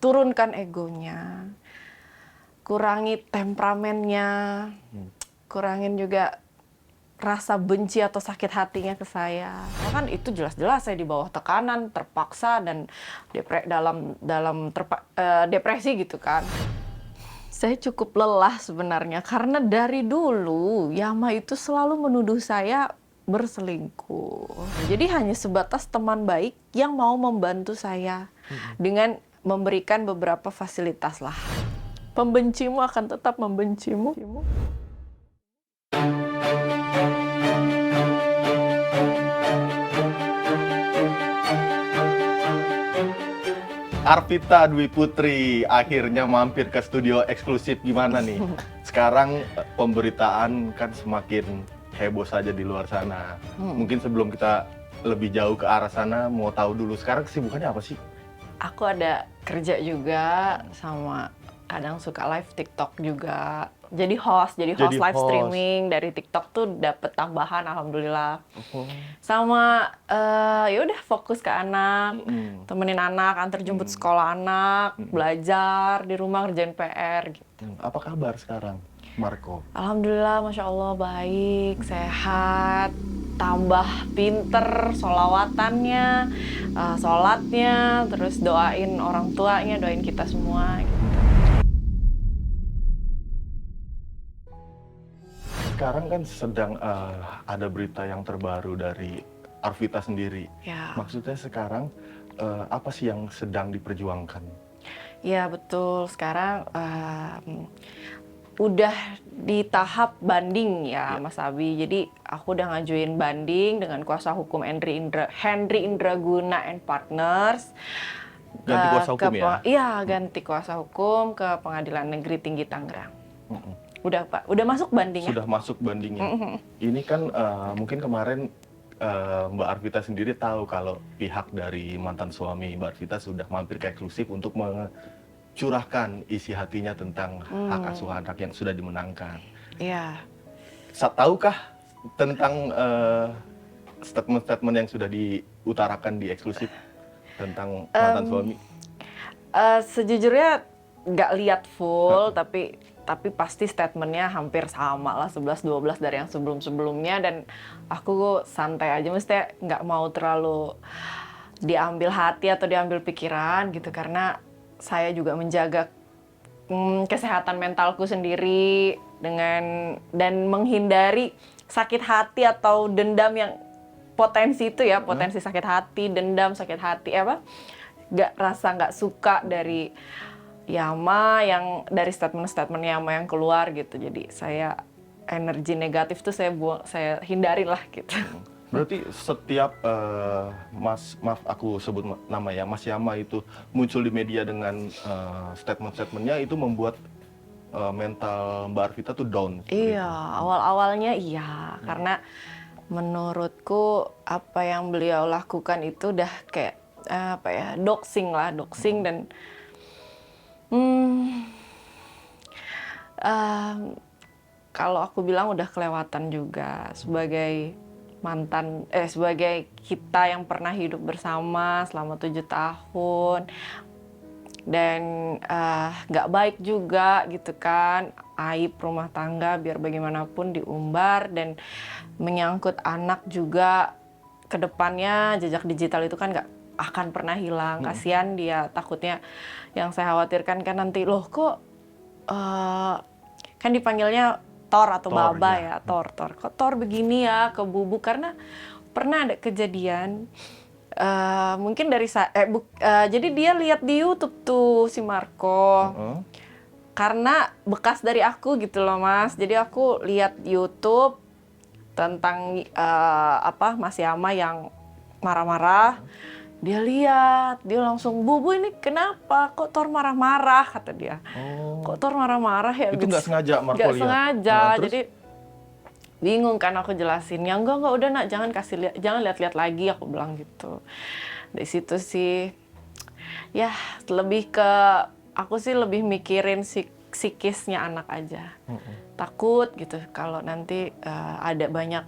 turunkan egonya, kurangi temperamennya, kurangin juga rasa benci atau sakit hatinya ke saya. Kan itu jelas-jelas saya di bawah tekanan, terpaksa dan depresi gitu kan. Saya cukup lelah sebenarnya karena dari dulu Yama itu selalu menuduh saya berselingkuh. Jadi hanya sebatas teman baik yang mau membantu saya dengan memberikan beberapa fasilitas lah. Pembencimu akan tetap membencimu. Arvita Dwi Putri akhirnya mampir ke studio eksklusif. Gimana nih? Sekarang pemberitaan kan semakin heboh saja di luar sana. Mungkin sebelum kita lebih jauh ke arah sana, mau tahu dulu sekarang kesibukannya apa sih? Aku ada kerja juga sama kadang suka live TikTok juga. Jadi host live host. streaming dari TikTok tuh dapet tambahan alhamdulillah. Sama ya udah fokus ke anak, temenin anak, antar jemput sekolah anak, belajar di rumah ngerjain PR gitu. Apa kabar sekarang, Marco? Alhamdulillah, Masya Allah baik, sehat, tambah pinter, sholawatannya, sholatnya, terus doain orang tuanya, doain kita semua gitu. Sekarang kan sedang ada berita yang terbaru dari Arvita sendiri. Ya. Maksudnya sekarang apa sih yang sedang diperjuangkan? Ya betul, sekarang udah di tahap banding ya Mas Abi. Jadi aku udah ngajuin banding dengan kuasa hukum Henry Indraguna and Partners. Ganti kuasa hukum ya? Iya, ganti kuasa hukum ke Pengadilan Negeri Tinggi Tangerang. Udah Pak, udah masuk bandingnya. Sudah masuk bandingnya. Ini kan mungkin kemarin Mbak Arvita sendiri tahu kalau pihak dari mantan suami Mbak Arvita sudah mampir ke eksklusif untuk curahkan isi hatinya tentang hak asuh anak yang sudah dimenangkan. Iya. Tahukah tentang statement-statement yang sudah diutarakan di eksklusif tentang mantan suami? Sejujurnya nggak lihat full, tapi pasti statementnya hampir sama lah 11-12 dari yang sebelum-sebelumnya, dan aku santai aja, mesti nggak mau terlalu diambil hati atau diambil pikiran gitu, karena saya juga menjaga kesehatan mentalku sendiri dan menghindari sakit hati atau dendam yang potensi itu ya, potensi sakit hati, dendam, sakit hati nggak suka dari Yama, yang dari statement-statement Yama yang keluar gitu. Jadi saya energi negatif tuh saya hindarin lah gitu. Berarti setiap maaf aku sebut nama ya, Mas Yama itu muncul di media dengan statement-statementnya itu membuat mental Mbak Arvita tuh down. Iya, awal-awalnya iya, karena menurutku apa yang beliau lakukan itu udah kayak doxing dan kalau aku bilang udah kelewatan juga sebagai sebagai kita yang pernah hidup bersama selama 7 tahun, dan nggak baik juga gitu kan, aib rumah tangga biar bagaimanapun diumbar, dan menyangkut anak juga kedepannya jejak digital itu kan nggak akan pernah hilang. Kasihan dia, takutnya yang saya khawatirkan kan nanti loh kok kan dipanggilnya Thor atau Thor, Baba ya. Thor kok Thor begini ya ke Bubu, karena pernah ada kejadian mungkin dari jadi dia lihat di YouTube tuh si Marco. Karena bekas dari aku gitu loh Mas, jadi aku lihat YouTube tentang Mas Yama yang marah-marah. Dia lihat, dia langsung, Bubu ini kenapa? Kok Thor marah-marah? Kata dia. Kok Thor marah-marah ya? Itu nggak sengaja Marco lihat? Nggak sengaja, jadi bingung kan aku jelasin. Ya enggak udah nak, jangan lihat-lihat lagi, aku bilang gitu. Dari situ sih, ya aku sih lebih mikirin psikisnya anak aja. Takut gitu kalau nanti ada banyak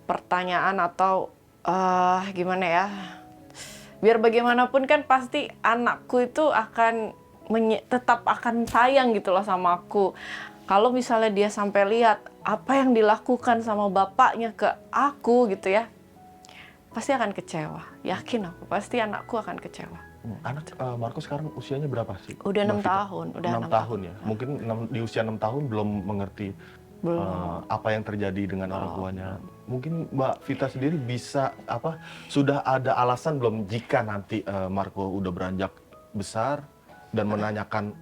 pertanyaan atau gimana ya, biar bagaimanapun kan pasti anakku itu akan tetap akan sayang gitu loh sama aku. Kalau misalnya dia sampai lihat apa yang dilakukan sama bapaknya ke aku gitu ya, pasti akan kecewa. Yakin aku, pasti anakku akan kecewa. Anak Marco sekarang usianya berapa sih? Udah 6 Mbak Vita? tahun, udah 6 tahun ya. Mungkin di usia 6 tahun belum mengerti Belum. apa yang terjadi dengan orang tuanya. Mungkin Mbak Vita sendiri bisa sudah ada alasan belum jika nanti Marco udah beranjak besar dan menanyakan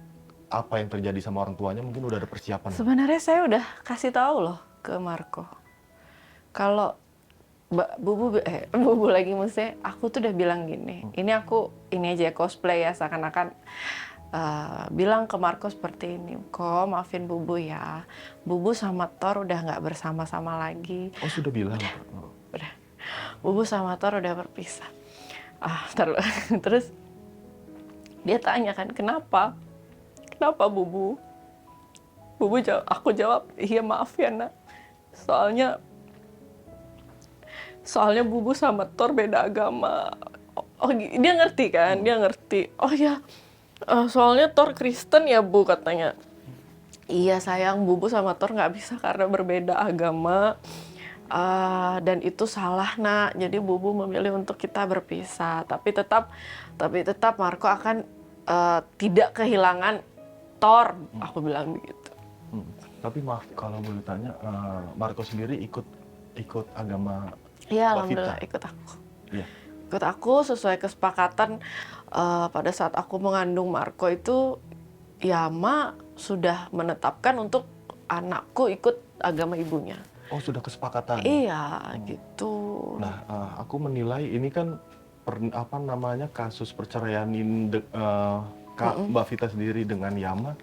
apa yang terjadi sama orang tuanya, mungkin udah ada persiapan. Sebenarnya saya udah kasih tahu loh ke Marco. Kalau Bubu lagi maksudnya, aku tuh udah bilang gini, ini aja ya cosplay ya, seakan-akan bilang ke Marco seperti ini, kok maafin Bubu ya, Bubu sama Thor udah nggak bersama-sama lagi. Oh sudah bilang? Udah, Bubu sama Thor udah berpisah. Terus dia tanya kan, kenapa Bubu? Aku jawab, iya maaf ya nak, soalnya Bubu sama Thor beda agama. Oh, dia ngerti kan? Dia ngerti. Oh ya, soalnya Thor Kristen ya Bu, katanya. Iya sayang, Bubu sama Thor nggak bisa karena berbeda agama. Dan itu salah nak. Jadi Bubu memilih untuk kita berpisah. Tapi tetap Marco akan tidak kehilangan Thor. Aku bilang begitu. Tapi maaf kalau boleh tanya, Marco sendiri ikut agama? Iya, alhamdulillah ikut aku. Iya. Ikut aku sesuai kesepakatan pada saat aku mengandung Marco itu, Yama sudah menetapkan untuk anakku ikut agama ibunya. Oh sudah kesepakatan? Iya, gitu. Nah, aku menilai ini kan kasus perceraian Mbak Vita sendiri dengan Yama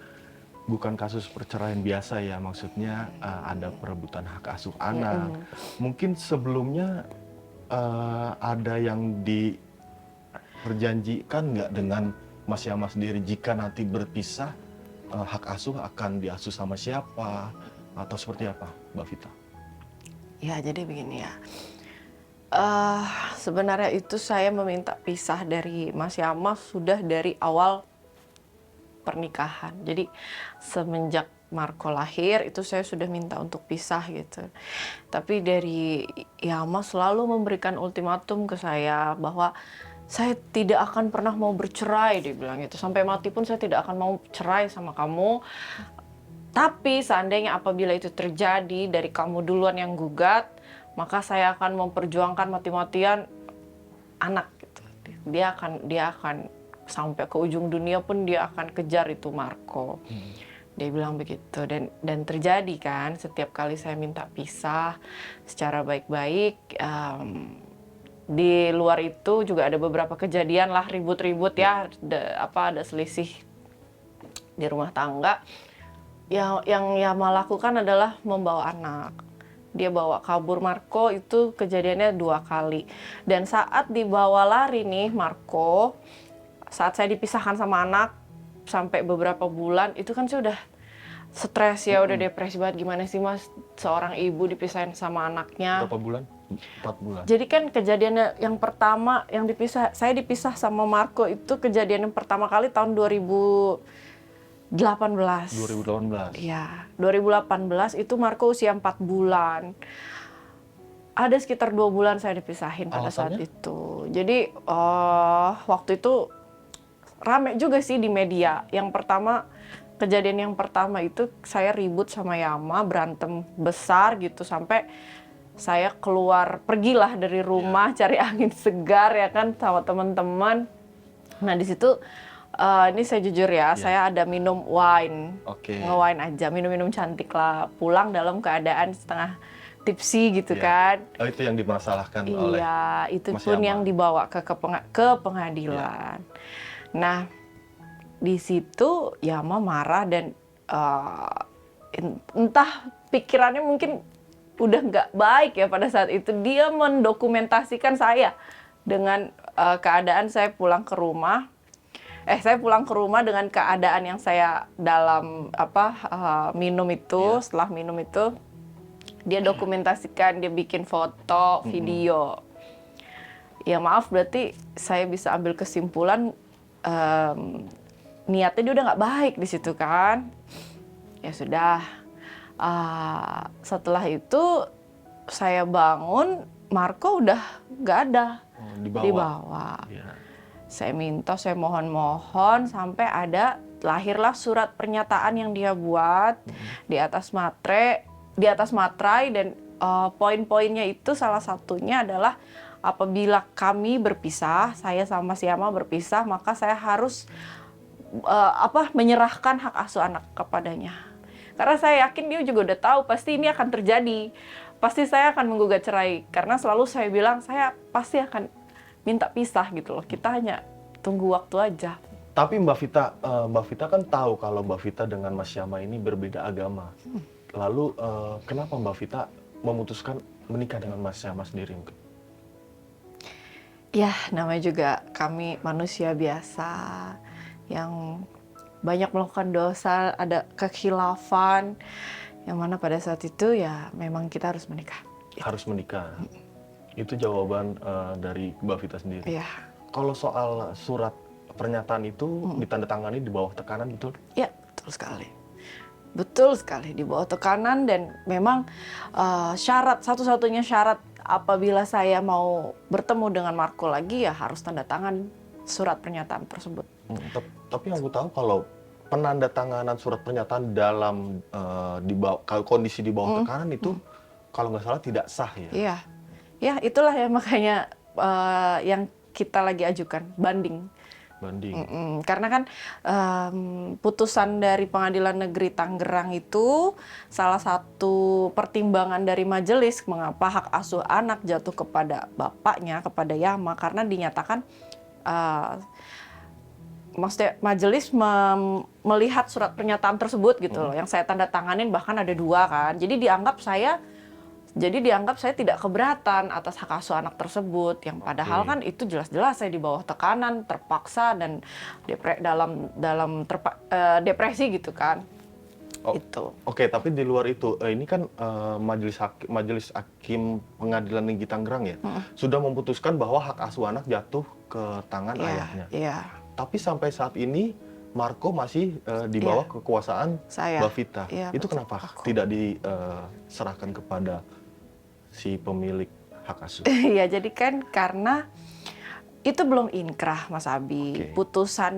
bukan kasus perceraian biasa ya, maksudnya ada perebutan hak asuh anak. Mungkin sebelumnya ada yang diperjanjikan nggak dengan Mas Yama sendiri jika nanti berpisah hak asuh akan diasuh sama siapa atau seperti apa, Mbak Vita? Ya, jadi begini ya. Sebenarnya itu saya meminta pisah dari Mas Yama sudah dari awal pernikahan. Jadi semenjak Marco lahir itu saya sudah minta untuk pisah gitu. Tapi dari Yama selalu memberikan ultimatum ke saya bahwa saya tidak akan pernah mau bercerai, dia bilang gitu. Sampai mati pun saya tidak akan mau cerai sama kamu. Tapi seandainya apabila itu terjadi dari kamu duluan yang gugat, maka saya akan memperjuangkan mati-matian anak gitu. Dia akan sampai ke ujung dunia pun dia akan kejar itu Marco. Dia bilang begitu dan terjadi kan setiap kali saya minta pisah secara baik-baik. Di luar itu juga ada beberapa kejadian lah ribut-ribut ya, ada selisih di rumah tangga. Yang Yama lakukan adalah membawa anak. Dia bawa kabur Marco, itu kejadiannya 2 kali. Dan saat dibawa lari nih Marco, saat saya dipisahkan sama anak sampai beberapa bulan, itu kan saya udah stres ya, udah depresi banget. Gimana sih Mas, seorang ibu dipisahin sama anaknya. Berapa bulan? 4 bulan. Jadi kan kejadiannya yang pertama, saya dipisah sama Marco itu kejadian yang pertama kali tahun 2018. Iya, 2018 itu Marco usia 4 bulan. Ada sekitar 2 bulan saya dipisahin pada saat itu. Jadi waktu itu rame juga sih di media. Kejadian yang pertama itu saya ribut sama Yama, berantem besar gitu sampai saya pergilah dari rumah cari angin segar ya kan sama teman-teman. Nah di situ ini saya jujur ya, saya ada minum wine, nge-wine aja, minum-minum cantik lah. Pulang dalam keadaan setengah tipsi gitu kan. Oh itu yang dimasalahkan oleh Iya, itu Mas pun Yama. yang dibawa ke pengadilan. Nah, di situ Yama marah dan entah pikirannya mungkin udah nggak baik ya pada saat itu. Dia mendokumentasikan saya dengan keadaan saya pulang ke rumah. Saya pulang ke rumah dengan keadaan yang saya dalam minum itu. Setelah minum itu, dia dokumentasikan, dia bikin foto, video. ya maaf berarti saya bisa ambil kesimpulan niatnya dia udah nggak baik di situ kan. Ya sudah, setelah itu saya bangun, Marco udah nggak ada di bawah. Ya. Saya minta, saya mohon-mohon sampai lahirlah surat pernyataan yang dia buat di atas materai, dan poin-poinnya itu salah satunya adalah apabila kami berpisah, saya sama Syama berpisah, maka saya harus menyerahkan hak asuh anak kepadanya. Karena saya yakin dia juga udah tahu pasti ini akan terjadi. Pasti saya akan menggugat cerai. Karena selalu saya bilang saya pasti akan minta pisah gitu loh. Kita hanya tunggu waktu aja. Tapi Mbak Vita kan tahu kalau Mbak Vita dengan Mas Syama ini berbeda agama. Lalu kenapa Mbak Vita memutuskan menikah dengan Mas Syama sendiri? Ya, namanya juga kami manusia biasa yang banyak melakukan dosa, ada kekhilafan, yang mana pada saat itu ya memang kita harus menikah. Harus menikah. Itu jawaban dari Mbak Vita sendiri. Iya. Kalau soal surat pernyataan itu ditandatangani di bawah tekanan, betul? Ya, betul sekali. Betul sekali, di bawah tekanan, dan memang satu-satunya syarat apabila saya mau bertemu dengan Marco lagi ya harus tanda tangan surat pernyataan tersebut. Tapi aku tahu kalau penandatanganan surat pernyataan dalam kondisi di bawah tekanan itu kalau nggak salah tidak sah ya? Iya, ya itulah ya makanya yang kita lagi ajukan banding. Karena kan putusan dari Pengadilan Negeri Tangerang itu salah satu pertimbangan dari majelis mengapa hak asuh anak jatuh kepada bapaknya, kepada Yama, karena dinyatakan maksudnya majelis melihat surat pernyataan tersebut gitu loh, yang saya tanda tanganin bahkan ada 2 kan. Jadi dianggap saya tidak keberatan atas hak asuh anak tersebut, yang padahal kan itu jelas-jelas saya di bawah tekanan, terpaksa, dan depresi gitu kan. Itu. Oke, tapi di luar itu, ini kan majelis hakim Pengadilan Negeri Tangerang ya, sudah memutuskan bahwa hak asuh anak jatuh ke tangan ayahnya. Iya. Tapi sampai saat ini Marco masih di bawah kekuasaan Mbak Vita. Itu kenapa tidak diserahkan kepada si pemilik hak asuh? Iya, jadi kan karena itu belum inkrah, Mas Abi. Putusan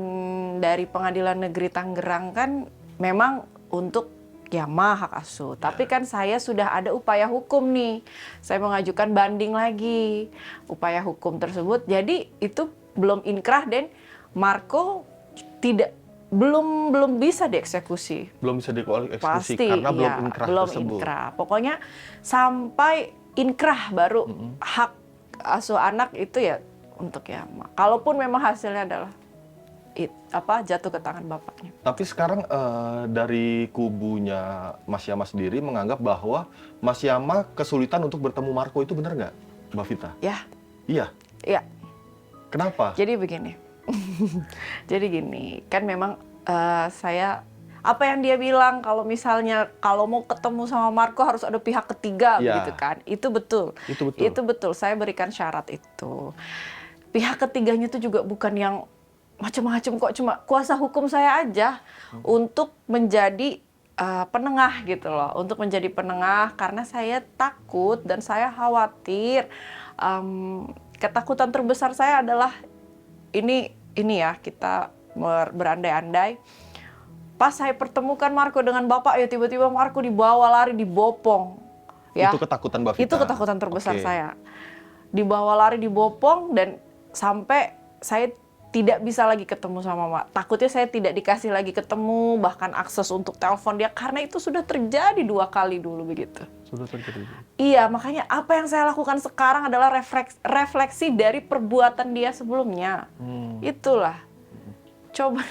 dari Pengadilan Negeri Tangerang kan memang untuk Yama hak asuh. Tapi kan saya sudah ada upaya hukum nih. Saya mengajukan banding lagi upaya hukum tersebut. Jadi itu belum inkrah dan Marco belum bisa dieksekusi. Belum bisa dieksekusi Pasti, karena belum inkrah tersebut. Pokoknya sampai inkrah baru hak asuh anak itu ya untuk Yama. Kalaupun memang hasilnya adalah jatuh ke tangan bapaknya. Tapi sekarang dari kubunya Mas Yama sendiri menganggap bahwa Mas Yama kesulitan untuk bertemu Marco, itu benar nggak, Mbak Vita? Ya. Iya? Iya. Kenapa? Jadi begini. Jadi gini, kan memang apa yang dia bilang kalau misalnya kalau mau ketemu sama Marco harus ada pihak ketiga gitu kan. Itu betul. Itu betul. Saya berikan syarat itu. Pihak ketiganya itu juga bukan yang macam-macam kok, cuma kuasa hukum saya aja untuk menjadi penengah gitu loh, untuk menjadi penengah karena saya takut dan saya khawatir. Ketakutan terbesar saya adalah ini ya, kita berandai-andai. Pas saya pertemukan Marco dengan bapak ya tiba-tiba Marco dibawa lari, dibopong. Ya. Itu ketakutan Mbak Vita? Itu ketakutan terbesar saya. Dibawa lari, dibopong, dan sampai saya tidak bisa lagi ketemu sama Mak. Takutnya saya tidak dikasih lagi ketemu, bahkan akses untuk telepon dia, karena itu sudah terjadi 2 kali dulu begitu. Sudah terjadi. Iya, makanya apa yang saya lakukan sekarang adalah refleksi dari perbuatan dia sebelumnya. Itulah. Coba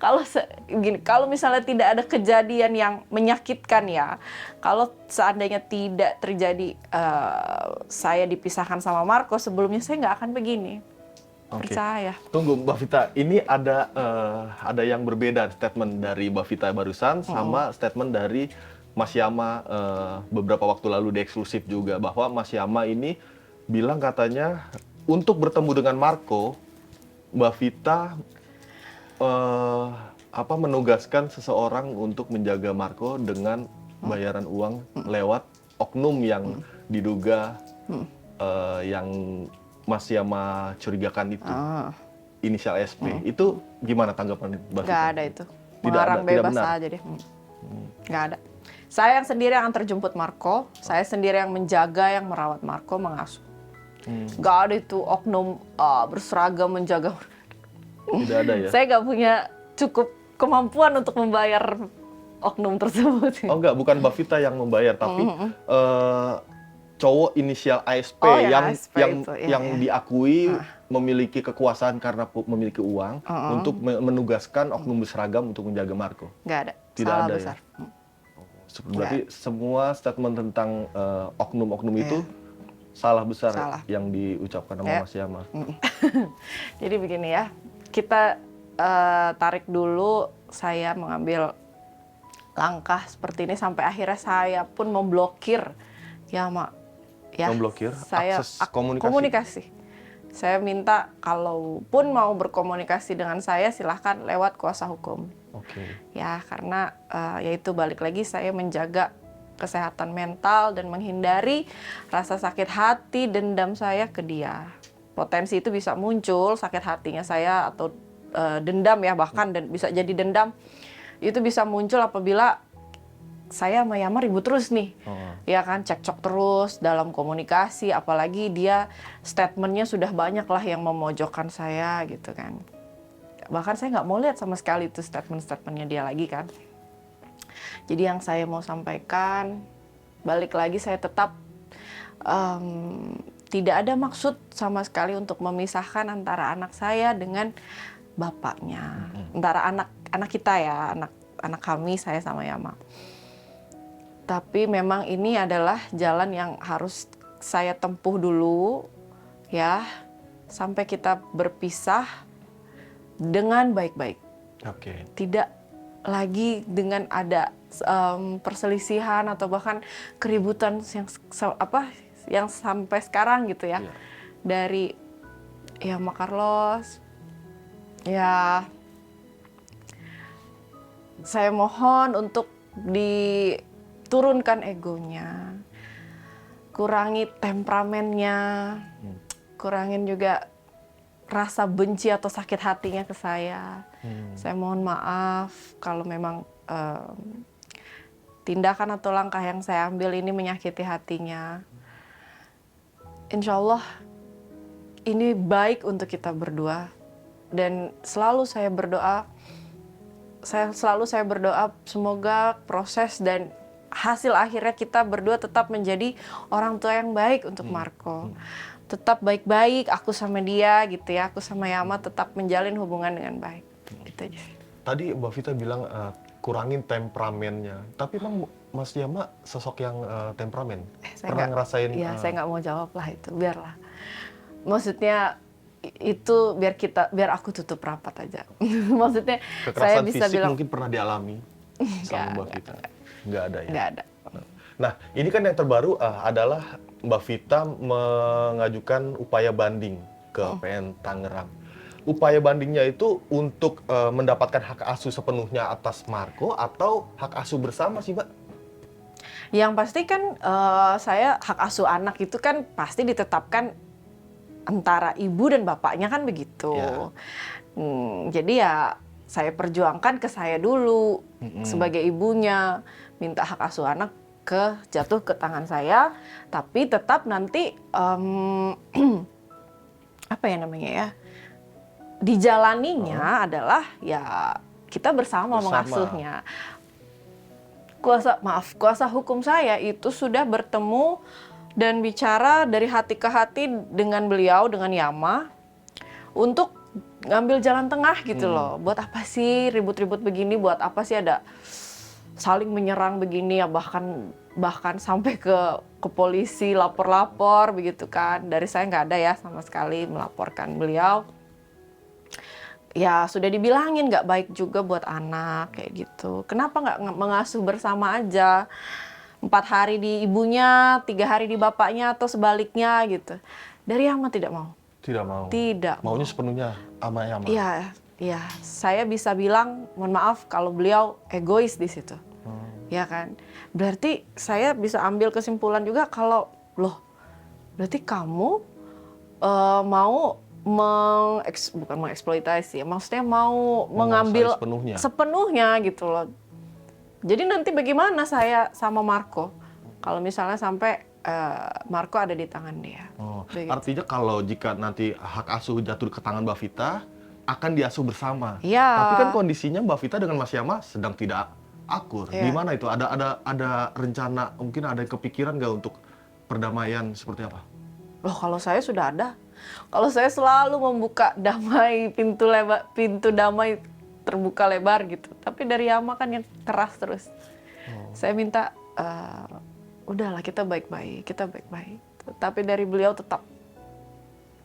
kalau misalnya tidak ada kejadian yang menyakitkan ya, kalau seandainya tidak terjadi saya dipisahkan sama Marco sebelumnya, saya nggak akan begini. Percaya. Tunggu Mbak Vita, ini ada yang berbeda statement dari Mbak Vita barusan sama statement dari Mas Yama beberapa waktu lalu di eksklusif juga, bahwa Mas Yama ini bilang katanya untuk bertemu dengan Marco, Mbak Vita menugaskan seseorang untuk menjaga Marco dengan bayaran uang lewat oknum yang diduga yang Mas Yama curigakan itu, inisial SP. Itu gimana tanggapan Mbak Vita? Nggak ada itu. Tidak Mengarang ada, tidak bebas benar. aja deh. Nggak ada. Saya yang sendiri yang antar jemput Marco, saya sendiri yang menjaga, yang merawat Marco, mengasuh. Nggak ada itu oknum berseragam menjaga. Tidak ada ya? Saya nggak punya cukup kemampuan untuk membayar oknum tersebut. Oh enggak, bukan Mbak Vita yang membayar, tapi cowok inisial ASP Oh, ya, yang ASP yang itu, ya, yang ya. diakui memiliki kekuasaan karena memiliki uang untuk menugaskan oknum berseragam untuk menjaga Marco. Nggak ada. Tidak Salah ada besar. ya? Berarti semua statement tentang oknum-oknum itu salah besar Salah. yang diucapkan sama Mas Yama. Jadi begini ya, kita tarik dulu, saya mengambil langkah seperti ini sampai akhirnya saya pun memblokir Yama. Ya, Memblokir saya akses komunikasi? komunikasi. Saya minta kalaupun mau berkomunikasi dengan saya silahkan lewat kuasa hukum. Oke. Ya, karena yaitu balik lagi saya menjaga kesehatan mental dan menghindari rasa sakit hati, dendam saya ke dia. Potensi itu bisa muncul sakit hatinya saya atau dendam ya, bahkan dan bisa jadi dendam itu bisa muncul apabila saya sama Yama ribut terus nih. Ya kan, cekcok terus dalam komunikasi, apalagi dia statementnya sudah banyak lah yang memojokkan saya gitu kan. Bahkan saya nggak mau lihat sama sekali itu statement-statementnya dia lagi kan. Jadi yang saya mau sampaikan, balik lagi saya tetap tidak ada maksud sama sekali untuk memisahkan antara anak saya dengan bapaknya. Antara anak kita ya, anak kami, saya sama Yama. Tapi memang ini adalah jalan yang harus saya tempuh dulu ya, sampai kita berpisah dengan baik-baik. Oke. Tidak lagi dengan ada perselisihan atau bahkan keributan yang sampai sekarang gitu ya. Iya. Dari ya Mak Carlos, ya saya mohon untuk diturunkan egonya, kurangi temperamennya, kurangin juga rasa benci atau sakit hatinya ke saya. Saya mohon maaf kalau memang tindakan atau langkah yang saya ambil ini menyakiti hatinya. Insya Allah ini baik untuk kita berdua, dan selalu saya berdoa semoga proses dan hasil akhirnya kita berdua tetap menjadi orang tua yang baik untuk Marco. Tetap baik-baik aku sama dia gitu ya, aku sama Yama tetap menjalin hubungan dengan baik. Gitu aja. Tadi Mbak Vita bilang kurangin temperamennya, tapi emang Mas Yama sosok yang temperamen? Pernah ngerasain? Iya, saya nggak mau jawab lah itu, biarlah. Maksudnya itu biar aku tutup rapat aja. Maksudnya saya Kekerasan bisa fisik bilang mungkin pernah dialami sama Mbak Vita? Nggak ada ya? nggak ada. Nah, ini kan yang terbaru adalah Mbak Vita mengajukan upaya banding ke PN Tangerang. Upaya bandingnya itu untuk mendapatkan hak asuh sepenuhnya atas Marco atau hak asuh bersama sih, Mbak? Yang pasti kan saya hak asuh anak itu kan pasti ditetapkan antara ibu dan bapaknya kan begitu. Ya. Jadi ya saya perjuangkan ke saya dulu sebagai ibunya, minta hak asuh anak jatuh ke tangan saya, tapi tetap nanti apa ya namanya ya, dijalaninya adalah ya kita bersama mengasuhnya. Kuasa hukum saya itu sudah bertemu dan bicara dari hati ke hati dengan beliau, dengan Yama, untuk ngambil jalan tengah gitu loh. Buat apa sih ribut-ribut begini, buat apa sih ada saling menyerang begini ya, bahkan sampai ke polisi, lapor-lapor begitu kan. Dari saya nggak ada ya sama sekali melaporkan beliau. Ya sudah dibilangin nggak baik juga buat anak kayak gitu. Kenapa nggak mengasuh bersama aja? 4 hari di ibunya, 3 hari di bapaknya, atau sebaliknya gitu. Dari Yama tidak mau. Tidak mau. Tidak Maunya mau. sepenuhnya sama Yama. Iya, iya. Saya bisa bilang, mohon maaf kalau beliau egois di situ. Ya kan? Berarti saya bisa ambil kesimpulan juga kalau, loh, berarti kamu mau bukan mengeksploitasi, maksudnya mau mengambil sepenuhnya. sepenuhnya gitu loh. Jadi nanti bagaimana saya sama Marco kalau misalnya sampai Marco ada di tangan dia. Oh, Begitu. artinya kalau jika nanti hak asuh jatuh ke tangan Mbak Vita, akan diasuh bersama. Iya. Tapi kan kondisinya Mbak Vita dengan Mas Yama sedang tidak akur. Iya. Gimana itu? Ada rencana, mungkin ada kepikiran nggak untuk perdamaian seperti apa? Loh, kalau saya sudah ada. Kalau saya selalu membuka damai, pintu damai terbuka lebar gitu. Tapi dari Yama kan yang keras terus. Saya minta, udahlah kita baik-baik. Tapi dari beliau tetap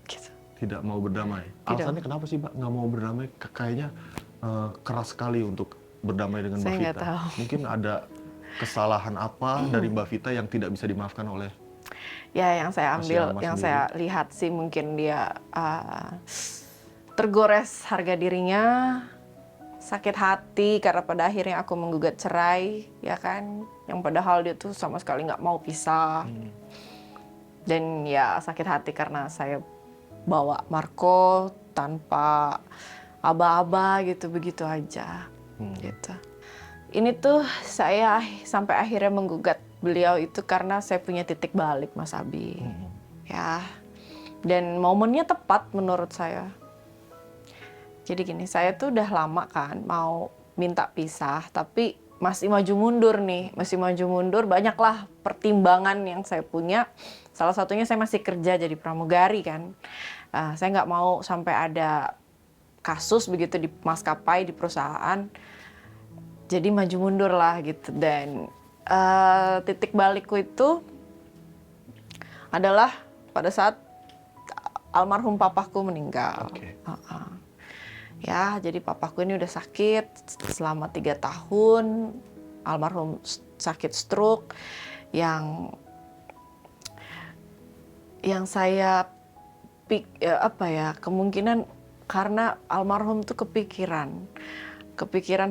gitu. Tidak mau berdamai. Tidak. Alasannya kenapa sih, Mbak? Nggak mau berdamai? Kayaknya keras sekali untuk berdamai dengan Mbak Saya Vita. nggak tahu. Mungkin ada kesalahan apa dari Mbak Vita yang tidak bisa dimaafkan oleh Ya, yang saya Mas ambil, Yama yang sendiri? saya lihat sih mungkin dia tergores harga dirinya, sakit hati karena pada akhirnya aku menggugat cerai, ya kan? Yang padahal dia tuh sama sekali nggak mau pisah. Dan ya sakit hati karena saya bawa Marco tanpa aba-aba gitu, begitu aja. Gitu. Ini tuh saya sampai akhirnya menggugat beliau itu karena saya punya titik balik, Mas Abi. Ya. Dan momennya tepat menurut saya. Jadi gini, saya tuh udah lama kan mau minta pisah, tapi masih maju mundur nih, banyaklah pertimbangan yang saya punya. Salah satunya saya masih kerja jadi pramugari kan. Saya nggak mau sampai ada kasus begitu di maskapai, di perusahaan. Jadi maju mundur lah gitu. Dan titik balikku itu adalah pada saat almarhum papaku meninggal. Oke. Ya, jadi papaku ini udah sakit selama 3 tahun. Almarhum sakit stroke yang saya kemungkinan karena almarhum tuh kepikiran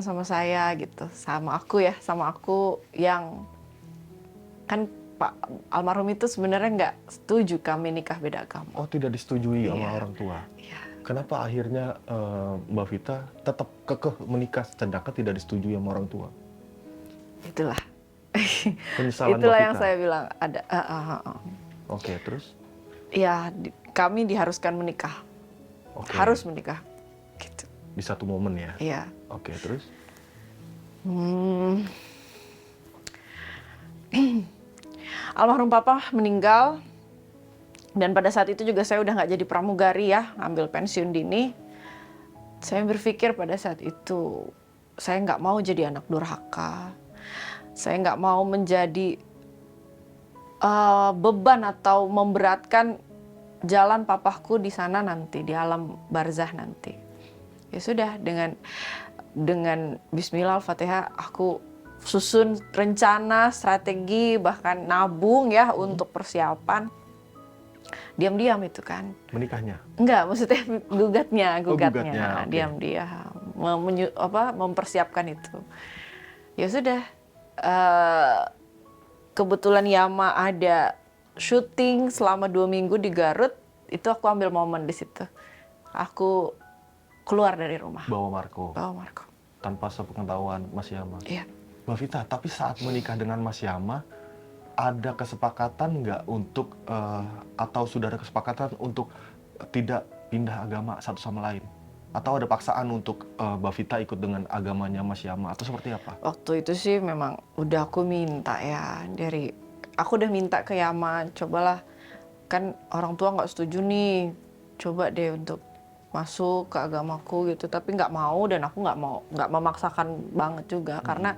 sama saya gitu, sama aku yang kan Pak almarhum itu sebenarnya nggak setuju kami nikah beda agama. Oh, tidak disetujui sama Iya. orang tua. Iya. Kenapa akhirnya Mbak Vita tetap kekeh menikah sedangkan tidak disetujui sama orang tua? Itulah. Penyesalan Itulah Mbak yang Vita. saya bilang ada. Oke, terus? Ya, kami diharuskan menikah, Oke. harus menikah, gitu. Di satu momen ya? Iya. Oke, terus? Almarhum papa meninggal. Dan pada saat itu juga saya udah nggak jadi pramugari ya, ambil pensiun dini. Saya berpikir pada saat itu, saya nggak mau jadi anak durhaka. Saya nggak mau menjadi beban atau memberatkan jalan papaku di sana nanti, di alam barzah nanti. Ya sudah, dengan Bismillah Al-Fatihah, aku susun rencana, strategi, bahkan nabung ya untuk persiapan. Diam-diam itu kan. Menikahnya? Enggak, maksudnya gugatnya. Gugatnya, oke. Diam-diam mempersiapkan itu. Ya sudah, kebetulan Yama ada syuting selama 2 minggu di Garut, itu aku ambil momen di situ. Aku keluar dari rumah. Bawa Marco? Bawa Marco. Tanpa sepengetahuan Mas Yama? Iya. Mbak Vita, tapi saat menikah dengan Mas Yama, ada kesepakatan nggak untuk, atau sudah ada kesepakatan untuk tidak pindah agama satu sama lain? Atau ada paksaan untuk Mbak Vita ikut dengan agamanya Mas Yama, atau seperti apa? Waktu itu sih memang udah aku minta ya, aku udah minta ke Yama, cobalah, kan orang tua nggak setuju nih, coba deh untuk masuk ke agamaku gitu, tapi nggak mau, dan aku nggak memaksakan banget juga, karena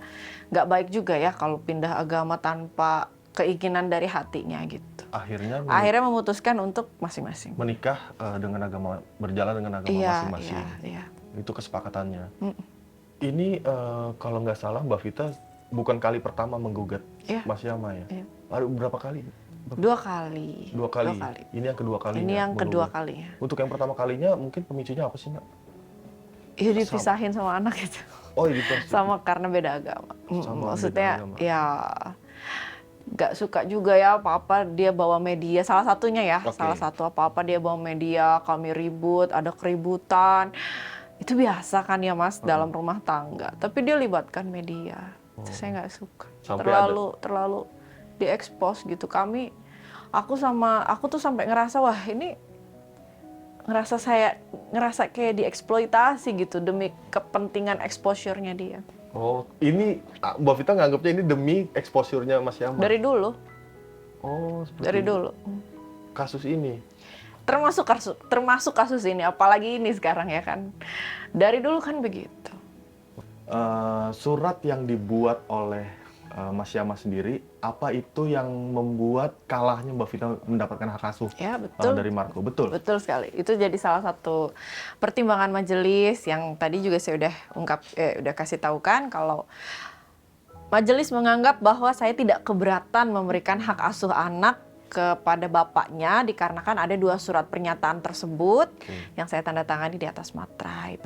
nggak baik juga ya kalau pindah agama tanpa keinginan dari hatinya gitu. Akhirnya memutuskan untuk masing-masing. Menikah dengan agama, berjalan dengan agama masing-masing. Iya. Itu kesepakatannya. Ini kalau nggak salah Mbak Vita bukan kali pertama menggugat Iya. Mas Yama ya? Iya. Ada berapa kali? 2 kali. Dua kali. Ini yang kedua kalinya. Ini yang kedua menurut. kalinya. Untuk yang pertama kalinya mungkin pemicunya apa sih, Mbak? Iya, dipisahin sama anak itu. Oh, itu pasti. Sama karena beda agama. Sama Maksudnya beda agama. ya nggak suka juga ya apa-apa dia bawa media. Salah satunya ya, Oke. salah satu apa-apa dia bawa media, kami ribut, ada keributan. Itu biasa kan ya Mas dalam rumah tangga. Tapi dia libatkan media. Itu saya nggak suka. Sampai Terlalu diekspos gitu. Aku tuh sampai ngerasa wah ini ngerasa kayak dieksploitasi gitu demi kepentingan exposure-nya dia. Oh, ini Mbak Vita nganggapnya ini demi exposure-nya Mas Yama? Dari dulu, Oh, seperti dari dulu. kasus ini. Termasuk kasus ini, apalagi ini sekarang ya kan. Dari dulu kan begitu. Surat yang dibuat oleh Mas Yama sendiri, apa itu yang membuat kalahnya Mbak Vita mendapatkan hak asuh Ya, betul. dari Marco? Betul? Betul sekali. Itu jadi salah satu pertimbangan majelis yang tadi juga saya udah kasih tahu kan kalau majelis menganggap bahwa saya tidak keberatan memberikan hak asuh anak kepada bapaknya dikarenakan ada 2 surat pernyataan tersebut yang saya tanda tangani di atas materai.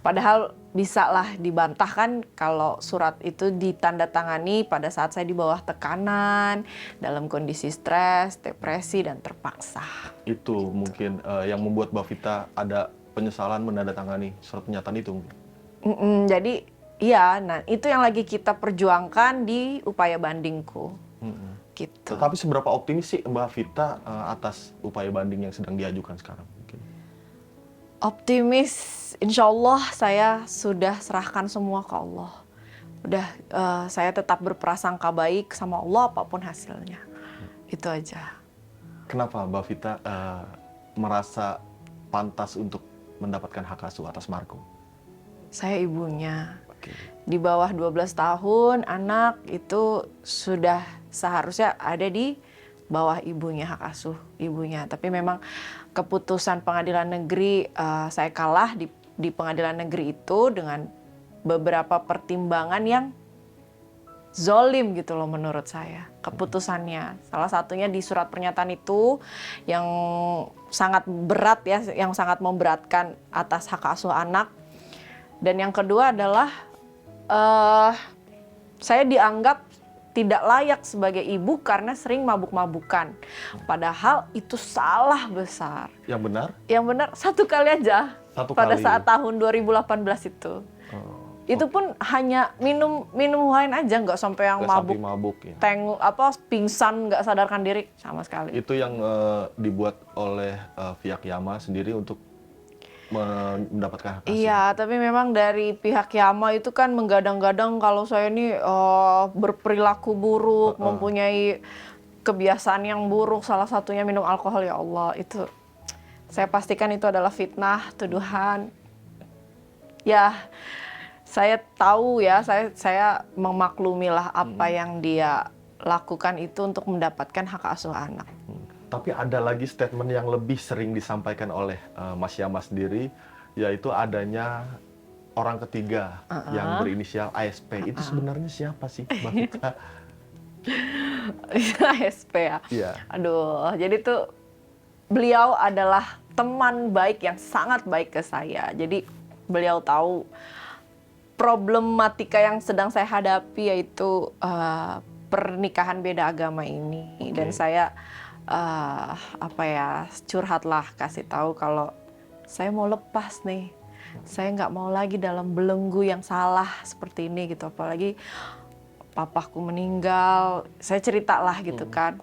Padahal bisa lah dibantah kan kalau surat itu ditandatangani pada saat saya di bawah tekanan, dalam kondisi stres, depresi, dan terpaksa. Itu mungkin yang membuat Mbak Vita ada penyesalan menandatangani surat pernyataan itu mungkin. Jadi iya, nah itu yang lagi kita perjuangkan di upaya bandingku. Gitu. Tetapi seberapa optimis sih Mbak Vita atas upaya banding yang sedang diajukan sekarang? Mungkin. Optimis, insya Allah saya sudah serahkan semua ke Allah. Udah, saya tetap berprasangka baik sama Allah apapun hasilnya. Itu aja. Kenapa Mbak Vita merasa pantas untuk mendapatkan hak asuh atas Marco? Saya ibunya. Oke. Di bawah 12 tahun, anak itu sudah seharusnya ada di bawah ibunya, hak asuh ibunya. Tapi memang keputusan pengadilan negeri, saya kalah di pengadilan negeri itu dengan beberapa pertimbangan yang zolim gitu loh menurut saya keputusannya. Salah satunya di surat pernyataan itu yang sangat berat ya, yang sangat memberatkan atas hak asuh anak. Dan yang kedua adalah saya dianggap tidak layak sebagai ibu karena sering mabuk-mabukan. Padahal itu salah besar. Yang benar? Yang benar 1 kali aja. Satu pada kali. saat tahun 2018 itu. Itu pun hanya minum wine aja, nggak sampai yang Nggak mabuk. sampai mabuk ya. Pingsan, nggak sadarkan diri sama sekali. Itu yang dibuat oleh pihak Yama sendiri untuk mendapatkan hak asuh. Iya, tapi memang dari pihak Yama itu kan menggadang-gadang kalau saya ini berperilaku buruk, mempunyai kebiasaan yang buruk, salah satunya minum alkohol. Ya Allah, itu saya pastikan itu adalah fitnah, tuduhan. Ya, saya tahu ya, saya memaklumilah apa yang dia lakukan itu untuk mendapatkan hak asuh anak. Tapi ada lagi statement yang lebih sering disampaikan oleh Mas Yama sendiri, yaitu adanya orang ketiga yang berinisial ASP. Itu sebenarnya siapa sih, Mbak Vita? ASP ya? Iya. Aduh, jadi tuh beliau adalah teman baik yang sangat baik ke saya. Jadi beliau tahu problematika yang sedang saya hadapi, yaitu pernikahan beda agama ini. Dan saya curhatlah, kasih tahu kalau saya mau lepas nih, saya nggak mau lagi dalam belenggu yang salah seperti ini gitu, apalagi papaku meninggal, saya ceritalah gitu kan,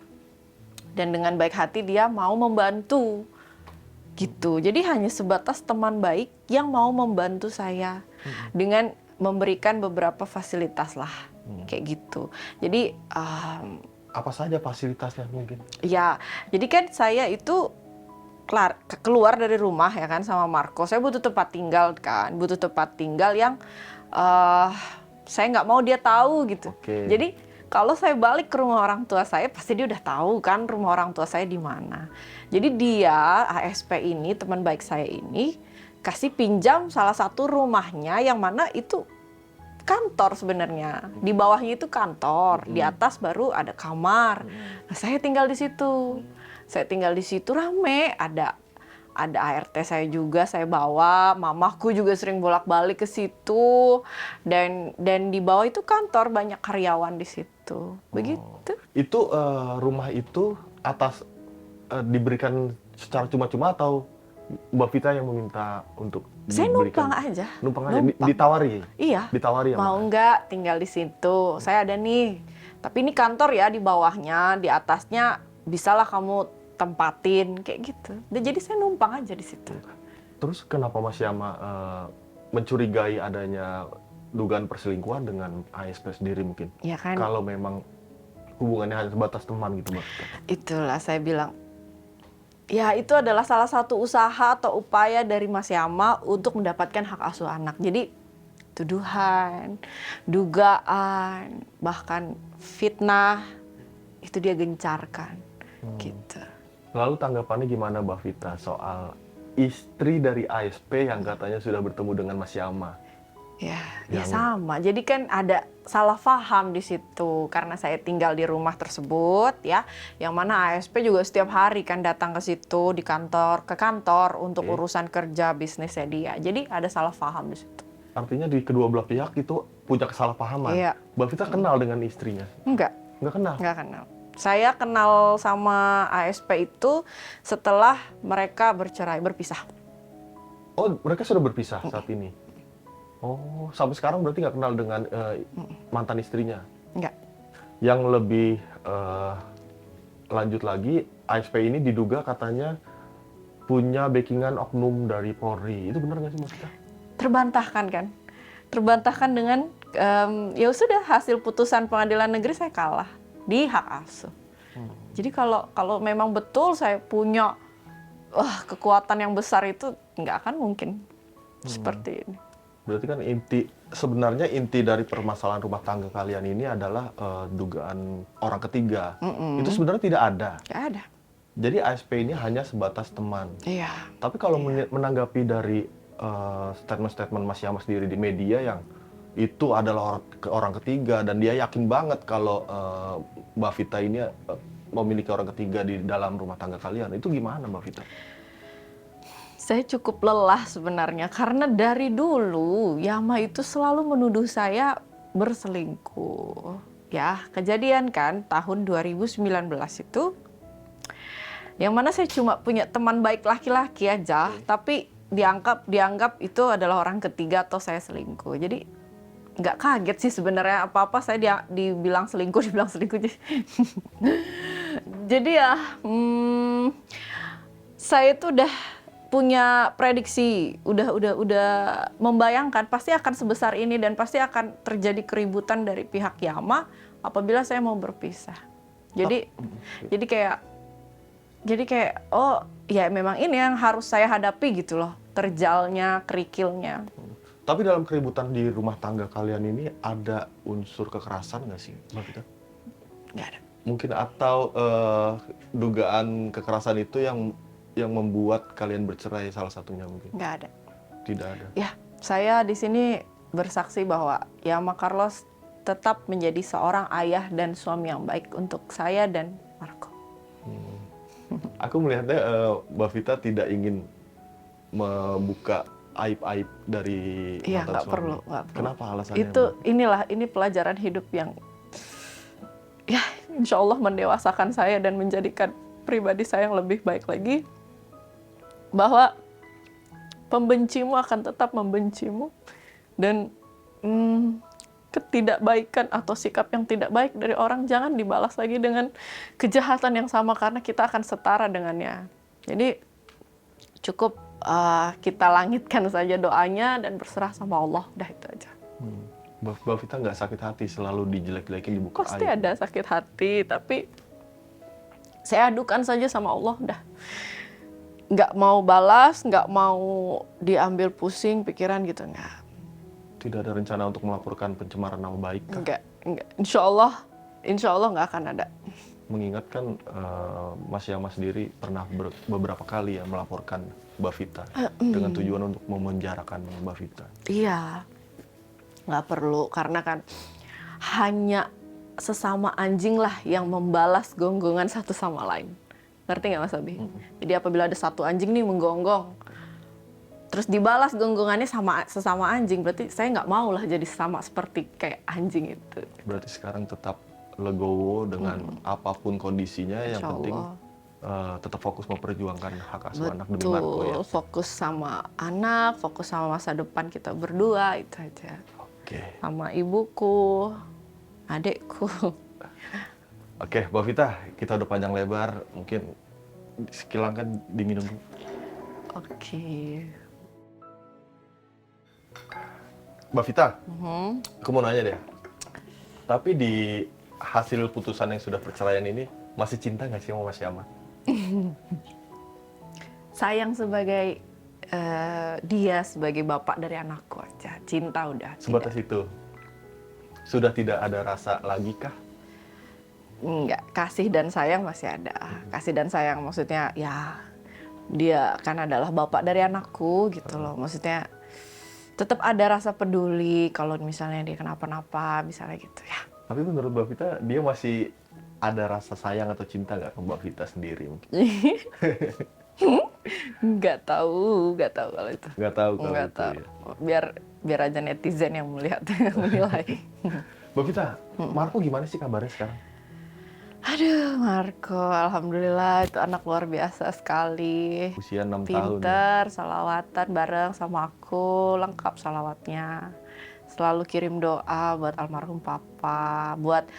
dan dengan baik hati dia mau membantu gitu. Jadi hanya sebatas teman baik yang mau membantu saya dengan memberikan beberapa fasilitas lah kayak gitu. Jadi apa saja fasilitasnya mungkin? ya, jadi kan saya itu keluar dari rumah ya kan sama Marco. Saya butuh tempat tinggal kan, butuh tempat tinggal yang saya nggak mau dia tahu gitu. Jadi kalau saya balik ke rumah orang tua saya, pasti dia udah tahu kan rumah orang tua saya di mana. Jadi dia, ASP ini, teman baik saya ini, kasih pinjam salah satu rumahnya yang mana itu kantor sebenarnya. Di bawahnya itu kantor, di atas baru ada kamar. Nah, saya tinggal di situ. Saya tinggal di situ rame, ada ART saya juga saya bawa, mamaku juga sering bolak-balik ke situ. Dan di bawah itu kantor, banyak karyawan di situ. Begitu. Itu rumah itu atas diberikan secara cuma-cuma atau Mbak Vita yang meminta untuk Saya diberikan? numpang aja. Numpang aja, Numpang. ditawari? Iya. Ditawari ya, Mau Mbak? nggak tinggal di situ? Saya ada nih. Tapi ini kantor ya, di bawahnya, di atasnya bisalah kamu tempatin kayak gitu. Dan jadi saya numpang aja di situ. Terus kenapa Mas Yama mencurigai adanya dugaan perselingkuhan dengan ASP sendiri mungkin? Ya kan? Kalau memang hubungannya hanya sebatas teman gitu, Mbak. Itulah saya bilang. Ya, itu adalah salah satu usaha atau upaya dari Mas Yama untuk mendapatkan hak asuh anak. Jadi tuduhan, dugaan, bahkan fitnah itu dia gencarkan. Gitu. Lalu tanggapannya gimana Mbak Vita soal istri dari ASP yang katanya sudah bertemu dengan Mas Yama? Ya Yang- sama. Jadi kan ada salah paham di situ karena saya tinggal di rumah tersebut ya, yang mana ASP juga setiap hari kan datang ke situ ke kantor untuk Oke. urusan kerja bisnisnya dia. Jadi ada salah paham di situ. Artinya di kedua belah pihak itu punya kesalahpahaman. Iya. Mbak Vita kenal dengan istrinya? Enggak Nggak kenal? kenal. Saya kenal sama ASP itu setelah mereka berpisah. Oh, mereka sudah berpisah saat ini? Oh, sampai sekarang berarti nggak kenal dengan mantan istrinya? Enggak. Yang lebih lanjut lagi, ASP ini diduga katanya punya backingan oknum dari Polri. Itu benar nggak sih Mas Vita? Terbantahkan kan? Terbantahkan dengan ya sudah hasil putusan pengadilan negeri saya kalah di hak asuh. Jadi kalau memang betul saya punya kekuatan yang besar itu nggak akan mungkin seperti ini. Berarti kan sebenarnya inti dari permasalahan rumah tangga kalian ini adalah dugaan orang ketiga. Itu sebenarnya tidak ada. Nggak ada. Jadi ASP ini hanya sebatas teman. Iya. Tapi kalau menanggapi dari statement-statement Mas Yama sendiri di media yang itu adalah orang ketiga dan dia yakin banget kalau Mbak Vita ini memiliki orang ketiga di dalam rumah tangga kalian, itu gimana Mbak Vita? Saya cukup lelah sebenarnya karena dari dulu Yama itu selalu menuduh saya berselingkuh. Ya, kejadian kan tahun 2019 itu yang mana saya cuma punya teman baik laki-laki aja, tapi dianggap itu adalah orang ketiga atau saya selingkuh. Jadi nggak kaget sih sebenarnya apa-apa saya dibilang selingkuh. Jadi ya saya itu udah punya prediksi, udah membayangkan pasti akan sebesar ini dan pasti akan terjadi keributan dari pihak Yama apabila saya mau berpisah. Jadi kayak oh ya memang ini yang harus saya hadapi gitu loh, terjalnya, kerikilnya. Tapi dalam keributan di rumah tangga kalian ini ada unsur kekerasan nggak sih Mbak Vita? Nggak ada. Mungkin atau dugaan kekerasan itu yang membuat kalian bercerai salah satunya mungkin? Nggak ada. Tidak ada. Ya, saya di sini bersaksi bahwa Yama Carlos tetap menjadi seorang ayah dan suami yang baik untuk saya dan Marco. Aku melihatnya Mbak Vita tidak ingin membuka aib-aib dari Iya, mantan nggak suami. perlu. Kenapa alasannya? Ini pelajaran hidup yang ya insya Allah mendewasakan saya dan menjadikan pribadi saya yang lebih baik lagi. Bahwa pembencimu akan tetap membencimu dan ketidakbaikan atau sikap yang tidak baik dari orang jangan dibalas lagi dengan kejahatan yang sama karena kita akan setara dengannya. Jadi cukup kita langitkan saja doanya dan berserah sama Allah, udah itu aja. Mbak Vita nggak sakit hati selalu dijelek-jelekin, dibuka Pasti aib? ada sakit hati, tapi saya adukan saja sama Allah, udah. Nggak mau balas, nggak mau diambil pusing pikiran gitu, nggak. Tidak ada rencana untuk melaporkan pencemaran nama baik kah? Enggak. Insya Allah nggak akan ada. Mengingatkan Mas Yama sendiri pernah beberapa kali ya melaporkan Mbak Vita dengan tujuan untuk memenjarakan Mbak Vita. Iya. nggak perlu, karena kan hanya sesama anjing lah yang membalas gonggongan satu sama lain. Ngerti nggak Mas Abi? Jadi apabila ada satu anjing nih menggonggong, terus dibalas gonggongannya sama sesama anjing, berarti saya nggak mau lah jadi sama seperti kayak anjing itu. Berarti sekarang tetap legowo dengan apapun kondisinya, yang Insya penting Allah. tetap fokus memperjuangkan hak asuh anak demi Marco ya. Betul, fokus sama anak, fokus sama masa depan kita berdua, itu aja. Oke. Sama ibuku, adekku. Oke, Mbak Vita, kita udah panjang lebar, mungkin silahkan diminum dulu. Oke. Mbak Vita, aku mau nanya deh. Tapi di hasil putusan yang sudah perceraian ini, masih cinta nggak sih sama Mas Syama? Sayang sebagai dia sebagai bapak dari anakku aja. Cinta udah Sebatas tidak. itu. Sudah tidak ada rasa lagi kah? Enggak, kasih dan sayang masih ada. Kasih dan sayang maksudnya ya dia kan adalah bapak dari anakku gitu loh. Maksudnya tetap ada rasa peduli kalau misalnya dia kenapa-napa, misalnya gitu ya. Tapi menurut Mbak Vita, dia masih ada rasa sayang atau cinta nggak ke Mbak Vita sendiri mungkin? Nggak tahu kalau itu. Nggak tahu kalau Nggak itu tahu. ya. Biar aja netizen yang melihat, yang menilai. Mbak Vita, Marco gimana sih kabarnya sekarang? Aduh, Marco, alhamdulillah itu anak luar biasa sekali. Usia 6 tahun ya. Pinter, salawatan bareng sama aku, lengkap salawatnya. Selalu kirim doa buat almarhum papa, buat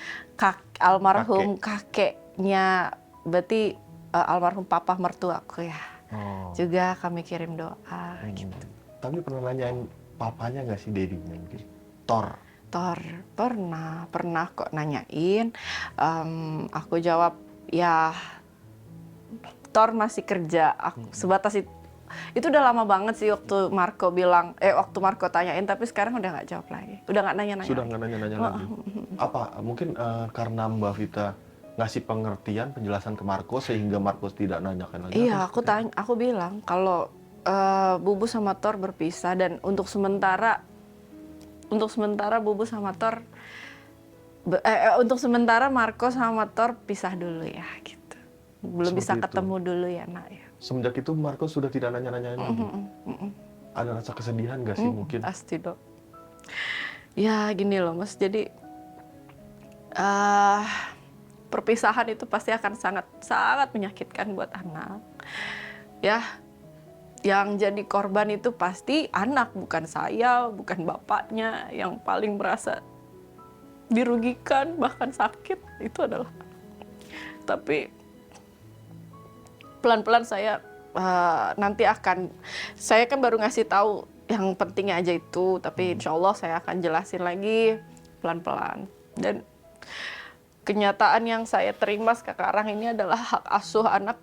almarhum kakeknya, berarti almarhum papa mertuaku ya. Oh. Juga kami kirim doa gitu. Tapi pernah nanyain papanya nggak sih, dedinya mungkin? Thor. Pernah kok nanyain. Aku jawab ya Thor masih kerja. Aku sebatas itu udah lama banget sih waktu Marco bilang, waktu Marco tanyain, tapi sekarang udah nggak jawab lagi. Udah nggak nanya-nanya. Sudah lagi. nggak nanya-nanya lagi. Apa? Mungkin karena Mbak Vita ngasih pengertian, penjelasan ke Marco sehingga Marco tidak nanyakan lagi. Iya, aku bilang kalau Bubu sama Thor berpisah dan untuk sementara Bubu sama Thor untuk sementara Marco sama Thor pisah dulu ya gitu. Belum Seperti bisa itu. ketemu dulu ya, Nak ya. Semenjak itu Marco sudah tidak nanya-nanyain lagi. Ada rasa kesedihan nggak sih mungkin? Pasti dong. Ya gini loh Mas, jadi perpisahan itu pasti akan sangat menyakitkan buat anak. Ya, yang jadi korban itu pasti anak, bukan saya, bukan bapaknya. Yang paling merasa dirugikan, bahkan sakit, itu adalah anak. Tapi pelan-pelan saya nanti saya kan baru ngasih tahu yang pentingnya aja itu, tapi insya Allah saya akan jelasin lagi pelan-pelan. Dan kenyataan yang saya terima sekarang ini adalah hak asuh anak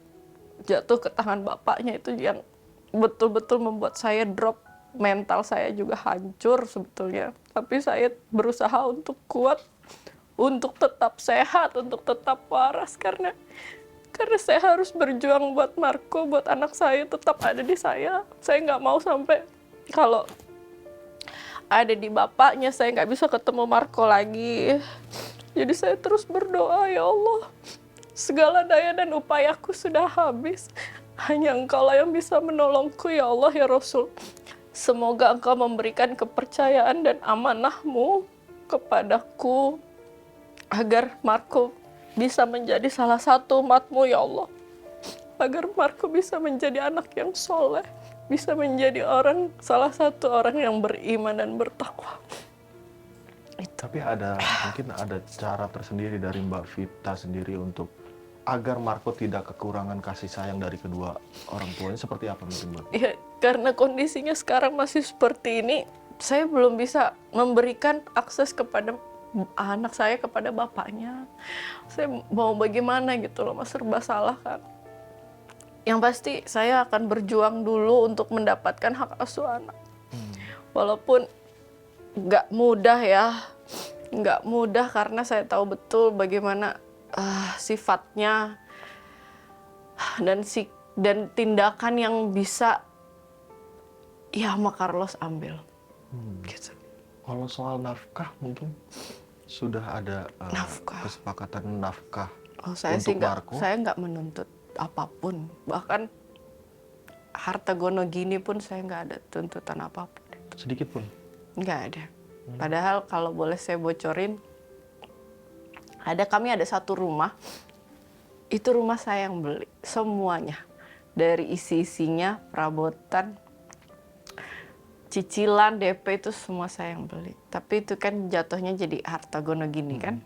jatuh ke tangan bapaknya, itu yang betul-betul membuat saya drop, mental saya juga hancur sebetulnya. Tapi saya berusaha untuk kuat, untuk tetap sehat, untuk tetap waras, karena saya harus berjuang buat Marco, buat anak saya tetap ada di saya. Saya nggak mau sampai kalau ada di bapaknya saya nggak bisa ketemu Marco lagi. Jadi saya terus berdoa, ya Allah, segala daya dan upayaku sudah habis. Hanya Engkau lah yang bisa menolongku, ya Allah, ya Rasul. Semoga Engkau memberikan kepercayaan dan amanah-Mu kepadaku agar Marco bisa menjadi salah satu umat-Mu, ya Allah. Agar Marco bisa menjadi anak yang soleh, bisa menjadi salah satu orang yang beriman dan bertakwa. Tapi mungkin ada cara tersendiri dari Mbak Vita sendiri untuk agar Marco tidak kekurangan kasih sayang dari kedua orang tuanya, seperti apa mungkin Mbak? Ya, karena kondisinya sekarang masih seperti ini, saya belum bisa memberikan akses kepada anak saya kepada bapaknya. Saya mau bagaimana gitu loh Mas, serba salah kan. Yang pasti saya akan berjuang dulu untuk mendapatkan hak asuh anak. Walaupun nggak mudah ya, nggak mudah karena saya tahu betul bagaimana sifatnya dan tindakan yang bisa ya Carlos ambil. Gitu. Kalau soal nafkah mungkin sudah ada Nafkah. kesepakatan nafkah Oh, saya sih untuk Marco? saya nggak menuntut apapun. Bahkan harta gono gini pun saya nggak ada tuntutan apapun. Sedikit pun? Nggak ada. Padahal kalau boleh saya bocorin, kami ada satu rumah, itu rumah saya yang beli semuanya, dari isi-isinya, perabotan, cicilan, DP itu semua saya yang beli. Tapi itu kan jatuhnya jadi harta gono gini kan,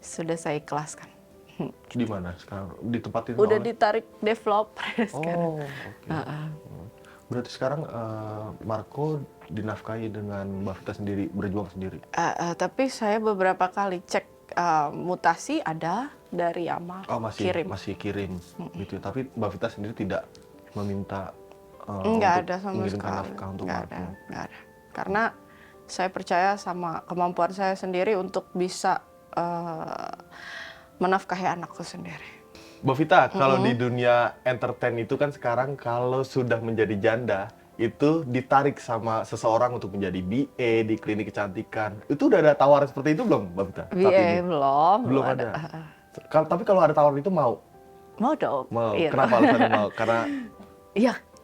sudah saya ikhlaskan. Di mana sekarang? Ditempatin Udah oleh? ditarik developer sekarang. Oh, oke. Berarti sekarang Marco dinafkahi dengan Mbak Vita sendiri, berjuang sendiri? Tapi saya beberapa kali cek mutasi ada dari Amal, Oh, masih kirim. masih kirim gitu. Tapi Mbak Vita sendiri tidak meminta Nggak untuk ada sama mengirimkan sekali. nafkah untuk Nggak Marco? nggak ada. Karena saya percaya sama kemampuan saya sendiri untuk bisa menafkahi anakku sendiri. Mbak Vita, kalau di dunia entertain itu kan sekarang kalau sudah menjadi janda, itu ditarik sama seseorang untuk menjadi BA di klinik kecantikan. Itu udah ada tawaran seperti itu belum, Mbak Vita? Saat ini? Belum ada. Tapi kalau ada tawaran itu mau? Mau dong. Mau. Iya. Kenapa alasannya mau? Karena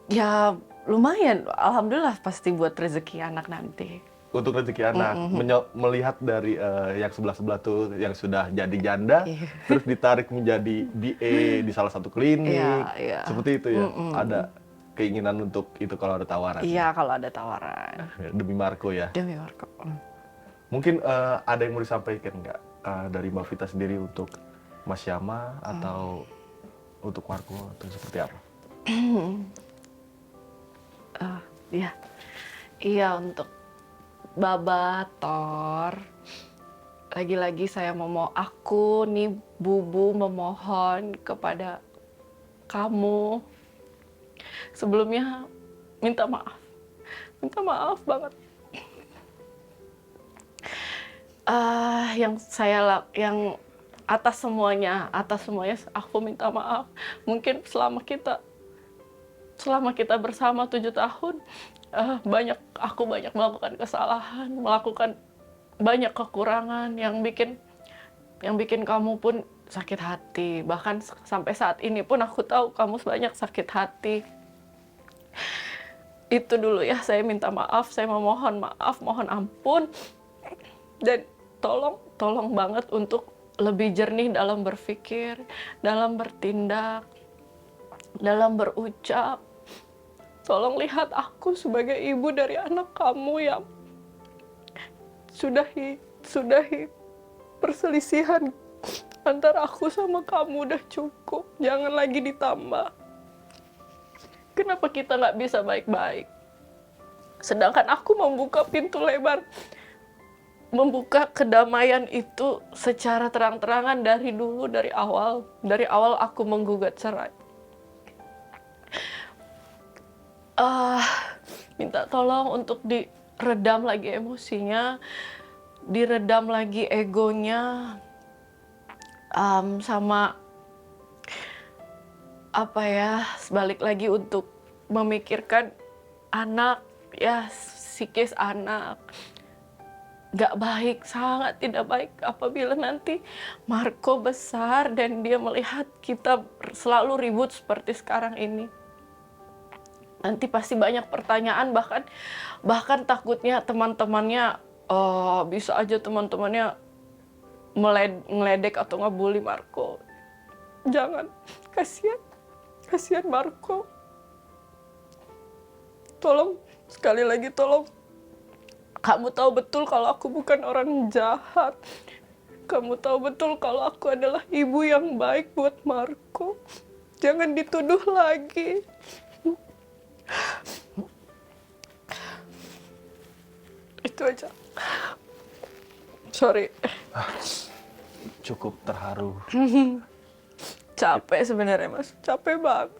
Ya lumayan. Alhamdulillah pasti buat rezeki anak nanti. untuk rezeki anak, melihat dari yang sebelah-sebelah tuh yang sudah jadi janda, Iya. terus ditarik menjadi BA di salah satu klinik, Iya. seperti itu ya. Ada keinginan untuk itu kalau ada tawaran. Iya, kalau ada tawaran. Demi Marco ya. Demi Marco. Mungkin ada yang mau disampaikan nggak dari Mbak Vita sendiri untuk Mas Syama atau untuk Marco atau seperti apa? Iya. Iya, untuk Baba, Thor. Lagi-lagi saya aku nih Bubu memohon kepada kamu. Sebelumnya minta maaf. Minta maaf banget. Yang atas semuanya aku minta maaf. Mungkin selama kita bersama 7 tahun, aku banyak melakukan kesalahan, melakukan banyak kekurangan yang bikin kamu pun sakit hati. Bahkan sampai saat ini pun aku tahu kamu banyak sakit hati. Itu dulu ya, saya minta maaf, saya memohon maaf, mohon ampun. Dan tolong banget untuk lebih jernih dalam berpikir, dalam bertindak, dalam berucap. Tolong lihat aku sebagai ibu dari anak kamu yang sudahi perselisihan antara aku sama kamu udah cukup. Jangan lagi ditambah. Kenapa kita nggak bisa baik-baik? Sedangkan aku membuka pintu lebar, membuka kedamaian itu secara terang-terangan dari dulu, dari awal aku menggugat cerai. Minta tolong untuk diredam lagi emosinya, diredam lagi egonya, sama balik lagi untuk memikirkan anak, ya psikis anak. Gak baik, sangat tidak baik apabila nanti Marco besar dan dia melihat kita selalu ribut seperti sekarang ini. Nanti pasti banyak pertanyaan, bahkan takutnya teman-temannya, bisa aja teman-temannya meledek atau ngebully Marco. Jangan, kasihan Marco. Tolong, sekali lagi tolong. Kamu tahu betul kalau aku bukan orang jahat. Kamu tahu betul kalau aku adalah ibu yang baik buat Marco. Jangan dituduh lagi. Itu aja. Sorry. Cukup terharu. Capek sebenarnya, Mas. Capek banget.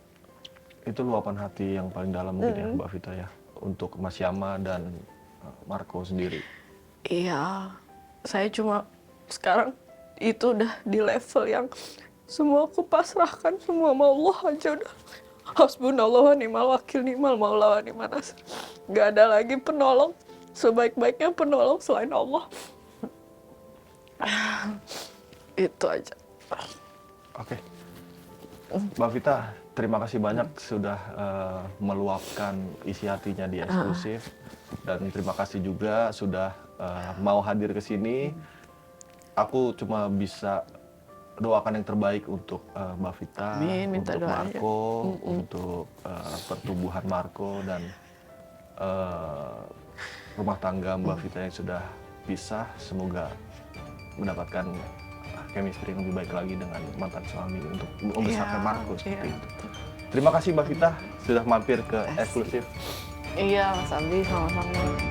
Itu luapan hati yang paling dalam mungkin ya, Mbak Vita ya, untuk Mas Syama dan Marco sendiri. Iya, saya cuma sekarang itu udah di level yang semua aku pasrahkan semua sama Allah aja udah. Hasbunallah wa ni'mal wakil, ni'mal maula wa ni'man nasir. Gak ada lagi penolong sebaik-baiknya penolong selain Allah. Itu aja. Oke. Mbak Vita, terima kasih banyak sudah meluapkan isi hatinya di eksklusif. Dan terima kasih juga sudah mau hadir ke sini. Aku cuma bisa doakan yang terbaik untuk Mbak Vita, Amin, minta untuk doanya. Marco, untuk pertumbuhan Marco dan rumah tangga Mbak Vita yang sudah pisah. Semoga mendapatkan chemistry yang lebih baik lagi dengan mantan suami untuk membesarkan Marco seperti itu. Terima kasih Mbak Vita sudah mampir ke eksklusif. Iya, Mas Aldi, sama-sama.